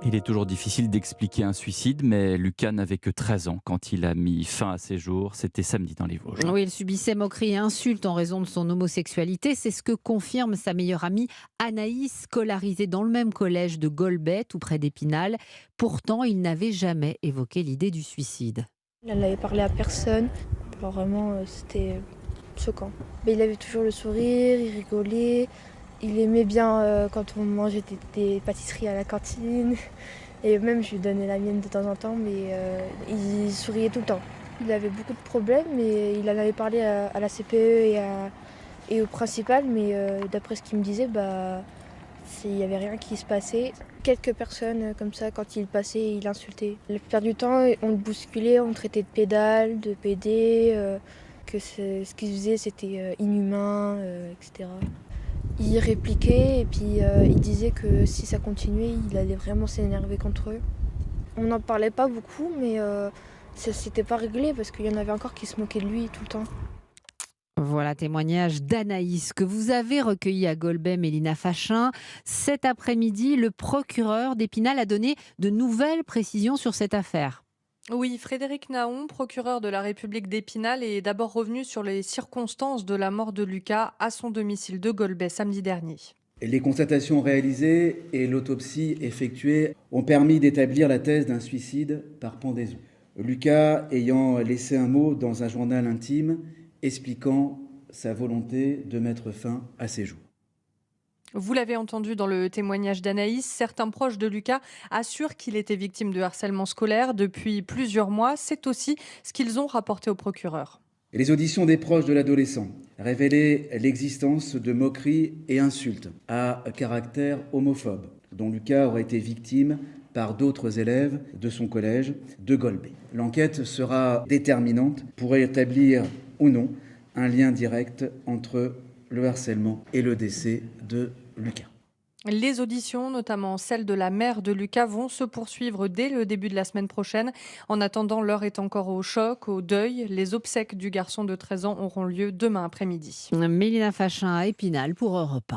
Il est toujours difficile d'expliquer un suicide, mais Lucas n'avait que 13 ans quand il a mis fin à ses jours. C'était samedi dans les Vosges. Oui, il subissait moqueries et insultes en raison de son homosexualité. C'est ce que confirme sa meilleure amie Anaïs, scolarisée dans le même collège de Golbet, tout près d'Épinal. Pourtant, il n'avait jamais évoqué l'idée du suicide. Il n'en avait parlé à personne. Alors vraiment, c'était choquant. Mais il avait toujours le sourire, il rigolait. Il aimait bien quand on mangeait des pâtisseries à la cantine. Et même, je lui donnais la mienne de temps en temps, mais il souriait tout le temps. Il avait beaucoup de problèmes, mais il en avait parlé à la CPE et au principal, mais d'après ce qu'il me disait, il n'y avait rien qui se passait. Quelques personnes comme ça, quand il passait, il insultait. La plupart du temps, on le bousculait, on le traitait de pédale, de pédé, ce qu'il faisait c'était inhumain, etc. Il répliquait et puis il disait que si ça continuait, il allait vraiment s'énerver contre eux. On n'en parlait pas beaucoup, mais ça s'était pas réglé parce qu'il y en avait encore qui se moquaient de lui tout le temps. Voilà, témoignage d'Anaïs que vous avez recueilli à Golbet, Mélina Fachin. Cet après-midi, le procureur d'Épinal a donné de nouvelles précisions sur cette affaire. Oui, Frédéric Naon, procureur de la République d'Épinal, est d'abord revenu sur les circonstances de la mort de Lucas à son domicile de Golbet samedi dernier. Les constatations réalisées et l'autopsie effectuée ont permis d'établir la thèse d'un suicide par pendaison. Lucas ayant laissé un mot dans un journal intime expliquant sa volonté de mettre fin à ses jours. Vous l'avez entendu dans le témoignage d'Anaïs, certains proches de Lucas assurent qu'il était victime de harcèlement scolaire depuis plusieurs mois. C'est aussi ce qu'ils ont rapporté au procureur. Les auditions des proches de l'adolescent révélaient l'existence de moqueries et insultes à caractère homophobe, dont Lucas aurait été victime par d'autres élèves de son collège de Golbet. L'enquête sera déterminante pour établir ou non un lien direct entre le harcèlement et le décès de Lucas. Les auditions, notamment celle de la mère de Lucas, vont se poursuivre dès le début de la semaine prochaine. En attendant, l'heure est encore au choc, au deuil. Les obsèques du garçon de 13 ans auront lieu demain après-midi. Mélina Fachin à Épinal pour Europe 1.